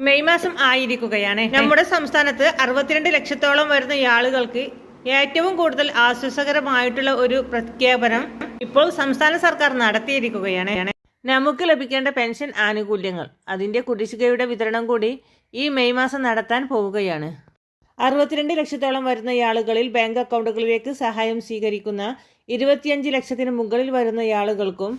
May മാസം ആയിരിക്കുകയാണ്. നമ്മുടെ സംസ്ഥാനത്ത് 62 ലക്ഷത്തോളം വരുന്ന ആളുകൾക്ക് ഏറ്റവും കൂടുതൽ ആശ്വാസകരമായിട്ടുള്ള ഒരു പ്രഖ്യാപനം ഇപ്പോൾ സംസ്ഥാന സർക്കാർ നടത്തിയിരിക്കുകയാണ്. നമുക്ക് ലഭിക്കേണ്ട പെൻഷൻ ആനുകൂല്യങ്ങൾ അതിന്റെ കുടിശ്ശികയുടെ വിതരണം കൂടി ഈ മെയ് മാസം നടത്താൻ പോവുകയാണ്. 62 ലക്ഷത്തോളം വരുന്ന ആളുകളിൽ ബാങ്ക് അക്കൗണ്ടുകളിലേക്ക് സഹായം സ്വീകരിക്കുന്ന 25 ലക്ഷത്തിന് മുകളിൽ വരുന്ന ആളുകൾക്കും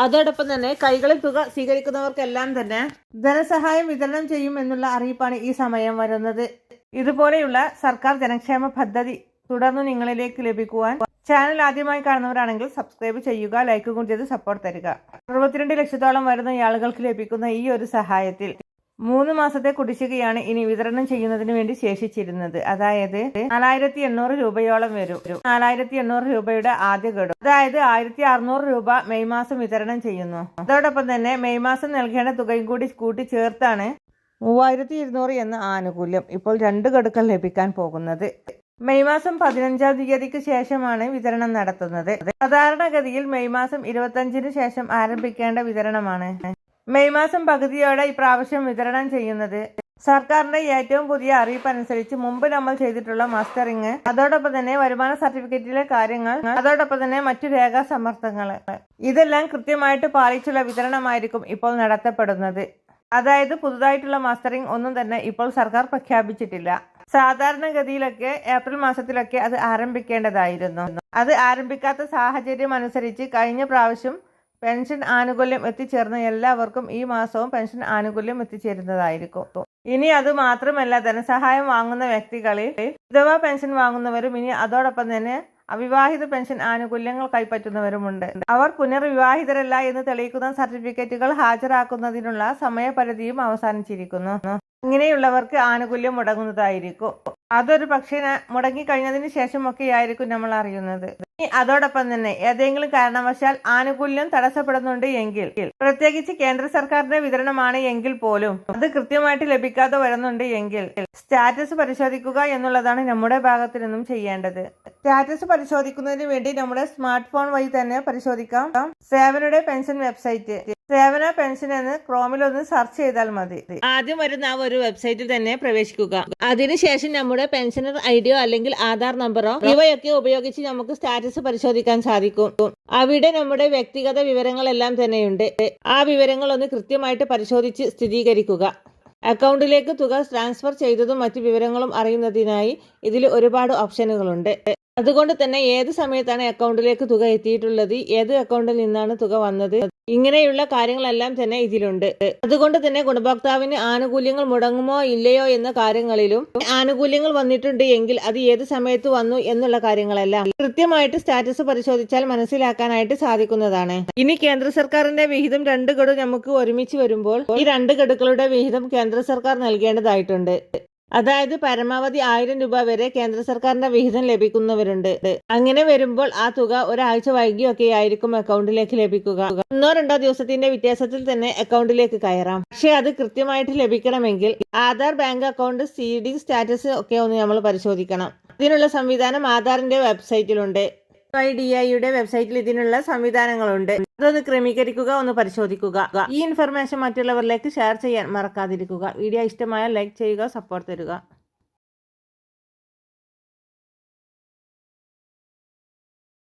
അതോടൊപ്പം തന്നെ കൈകളിൽ തുക സ്വീകരിക്കുന്നവർക്കെല്ലാം തന്നെ ധനസഹായം വിതരണം ചെയ്യും എന്നുള്ള അറിയിപ്പാണ് ഈ സമയം വരുന്നത്. ഇതുപോലെയുള്ള സർക്കാർ ജനക്ഷേമ പദ്ധതി തുടർന്ന് നിങ്ങളിലേക്ക് ലഭിക്കുവാൻ ചാനൽ ആദ്യമായി കാണുന്നവരാണെങ്കിൽ സബ്സ്ക്രൈബ് ചെയ്യുക, ലൈക്ക് കൂടി ചെയ്ത് സപ്പോർട്ട് തരിക. 62 ലക്ഷത്തോളം വരുന്ന ആളുകൾക്ക് ലഭിക്കുന്ന ഈ ഒരു സഹായത്തിൽ 3 മാസത്തെ കുടിശ്ശികയാണ് ഇനി വിതരണം ചെയ്യുന്നതിന് വേണ്ടി ശേഷിച്ചിരുന്നത്. അതായത് 4800 രൂപയോളം വരും. 4800 രൂപയുടെ ആദ്യ ഗഡു, അതായത് 1600 രൂപ മെയ് മാസം വിതരണം ചെയ്യുന്നു. അതോടൊപ്പം തന്നെ മെയ് മാസം നൽകേണ്ട തുകയും കൂടി കൂട്ടി ചേർത്താണ് 3200 എന്ന ആനുകൂല്യം ഇപ്പോൾ 2 ഗഡുക്കൾ ലഭിക്കാൻ പോകുന്നത്. മെയ് മാസം 15-ാം തീയതിക്ക് ശേഷമാണ് വിതരണം നടത്തുന്നത്. സാധാരണഗതിയിൽ മെയ് മാസം 25-ന് ശേഷം ആരംഭിക്കേണ്ട വിതരണമാണ്. മെയ് മാസം പകുതിയോടെ ഇപ്രാവശ്യം വിതരണം ചെയ്യുന്നത് സർക്കാരിന്റെ ഏറ്റവും പുതിയ അറിയിപ്പ് അനുസരിച്ച് മുമ്പ് നമ്മൾ ചെയ്തിട്ടുള്ള മസ്റ്ററിങ്, അതോടൊപ്പം തന്നെ വരുമാന സർട്ടിഫിക്കറ്റിലെ കാര്യങ്ങൾ, അതോടൊപ്പം തന്നെ മറ്റു രേഖാ സമർത്ഥങ്ങൾ ഇതെല്ലാം കൃത്യമായിട്ട് പാലിച്ചുള്ള വിതരണമായിരിക്കും ഇപ്പോൾ നടത്തപ്പെടുന്നത്. അതായത് പുതുതായിട്ടുള്ള മസ്റ്ററിങ് ഒന്നും തന്നെ ഇപ്പോൾ സർക്കാർ പ്രഖ്യാപിച്ചിട്ടില്ല. സാധാരണഗതിയിലൊക്കെ ഏപ്രിൽ മാസത്തിലൊക്കെ അത് ആരംഭിക്കേണ്ടതായിരുന്നു. അത് ആരംഭിക്കാത്ത സാഹചര്യം അനുസരിച്ച് കഴിഞ്ഞ പ്രാവശ്യം പെൻഷൻ ആനുകൂല്യം എത്തിച്ചേർന്ന എല്ലാവർക്കും ഈ മാസവും പെൻഷൻ ആനുകൂല്യം എത്തിച്ചേരുന്നതായിരിക്കും. ഇനി അത് മാത്രമല്ല, ധനസഹായം വാങ്ങുന്ന വ്യക്തികളിൽ വിധവാ പെൻഷൻ വാങ്ങുന്നവരും ഇനി അതോടൊപ്പം തന്നെ അവിവാഹിത പെൻഷൻ ആനുകൂല്യങ്ങൾ കൈപ്പറ്റുന്നവരുമുണ്ട്. അവർ പുനർവിവാഹിതരല്ല എന്ന് തെളിയിക്കുന്ന സർട്ടിഫിക്കറ്റുകൾ ഹാജരാക്കുന്നതിനുള്ള സമയപരിധിയും അവസാനിച്ചിരിക്കുന്നു. ഇങ്ങനെയുള്ളവർക്ക് ആനുകൂല്യം മുടങ്ങുന്നതായിരിക്കും. അതൊരു പക്ഷേ മുടങ്ങിക്കഴിഞ്ഞതിന് ശേഷമൊക്കെ ആയിരിക്കും നമ്മൾ അറിയുന്നത്. അതോടൊപ്പം തന്നെ ഏതെങ്കിലും കാരണവശാൽ ആനുകൂല്യം തടസ്സപ്പെടുന്നുണ്ട് എങ്കിൽ, പ്രത്യേകിച്ച് കേന്ദ്ര സർക്കാരിന്റെ വിതരണമാണ് എങ്കിൽ പോലും അത് കൃത്യമായിട്ട് ലഭിക്കാതെ വരുന്നുണ്ട് എങ്കിൽ സ്റ്റാറ്റസ് പരിശോധിക്കുക എന്നുള്ളതാണ് നമ്മുടെ ഭാഗത്തു നിന്നും ചെയ്യേണ്ടത്. സ്റ്റാറ്റസ് പരിശോധിക്കുന്നതിന് വേണ്ടി നമ്മുടെ സ്മാർട്ട് ഫോൺ വഴി തന്നെ പരിശോധിക്കാം. സേവനയുടെ പെൻഷൻ വെബ്സൈറ്റ് സേവന പെൻഷൻ എന്ന് ക്രോമിൽ ഒന്ന് സെർച്ച് ചെയ്താൽ മതി. ആദ്യം വരുന്ന ആ ഒരു വെബ്സൈറ്റിൽ തന്നെ പ്രവേശിക്കുക. അതിനുശേഷം നമ്മുടെ പെൻഷനർ ഐഡിയോ അല്ലെങ്കിൽ ആധാർ നമ്പറോ ഇവയൊക്കെ ഉപയോഗിച്ച് നമുക്ക് സ്റ്റാറ്റസ് പരിശോധിക്കാൻ സാധിക്കും. അവിടെ നമ്മുടെ വ്യക്തിഗത വിവരങ്ങളെല്ലാം തന്നെയുണ്ട്. ആ വിവരങ്ങൾ ഒന്ന് കൃത്യമായിട്ട് പരിശോധിച്ച് സ്ഥിരീകരിക്കുക. അക്കൗണ്ടിലേക്ക് തുക ട്രാൻസ്ഫർ ചെയ്തതും മറ്റു വിവരങ്ങളും അറിയുന്നതിനായി ഇതിൽ ഒരുപാട് ഓപ്ഷനുകളുണ്ട്. അതുകൊണ്ട് തന്നെ ഏത് സമയത്താണ് അക്കൗണ്ടിലേക്ക് തുക എത്തിയിട്ടുള്ളത്, ഏത് അക്കൗണ്ടിൽ നിന്നാണ് തുക വന്നത്, ഇങ്ങനെയുള്ള കാര്യങ്ങളെല്ലാം തന്നെ ഇതിലുണ്ട്. അതുകൊണ്ട് തന്നെ ഗുണഭോക്താവിന് ആനുകൂല്യങ്ങൾ മുടങ്ങുമോ ഇല്ലയോ എന്ന കാര്യങ്ങളിലും ആനുകൂല്യങ്ങൾ വന്നിട്ടുണ്ട് എങ്കിൽ അത് ഏത് സമയത്ത് വന്നു എന്നുള്ള കാര്യങ്ങളെല്ലാം കൃത്യമായിട്ട് സ്റ്റാറ്റസ് പരിശോധിച്ചാൽ മനസ്സിലാക്കാനായിട്ട് സാധിക്കുന്നതാണ്. ഇനി കേന്ദ്ര സർക്കാരിന്റെ വിഹിതം 2 ഗഡു നമുക്ക് ഒരുമിച്ച് വരുമ്പോൾ ഈ 2 ഗഡുക്കളുടെ വിഹിതം കേന്ദ്ര സർക്കാർ നൽകേണ്ടതായിട്ടുണ്ട്. അതായത് പരമാവധി 1000 രൂപ വരെ കേന്ദ്ര സർക്കാരിന്റെ വിഹിതം ലഭിക്കുന്നവരുണ്ട്. അങ്ങനെ വരുമ്പോൾ ആ തുക ഒരാഴ്ച വൈകിയൊക്കെ ആയിരിക്കും അക്കൗണ്ടിലേക്ക് ലഭിക്കുക. 1-2 ദിവസത്തിന്റെ വ്യത്യാസത്തിൽ തന്നെ അക്കൗണ്ടിലേക്ക് കയറാം. പക്ഷെ അത് കൃത്യമായിട്ട് ലഭിക്കണമെങ്കിൽ Aadhaar, bank account, CD status ഒക്കെ ഒന്ന് നമ്മൾ പരിശോധിക്കണം. ഇതിനുള്ള സംവിധാനം ആധാറിന്റെ വെബ്സൈറ്റിലുണ്ട്. IDIയുടെ വെബ്സൈറ്റിൽ ഇതിനുള്ള സംവിധാനങ്ങളുണ്ട്. അതൊന്ന് ക്രമീകരിക്കുക, ഒന്ന് പരിശോധിക്കുക. ഈ ഇൻഫർമേഷൻ മറ്റുള്ളവരിലേക്ക് ഷെയർ ചെയ്യാൻ മറക്കാതിരിക്കുക. വീഡിയോ ഇഷ്ടമായാൽ ലൈക്ക് ചെയ്യുക, സപ്പോർട്ട് തരിക.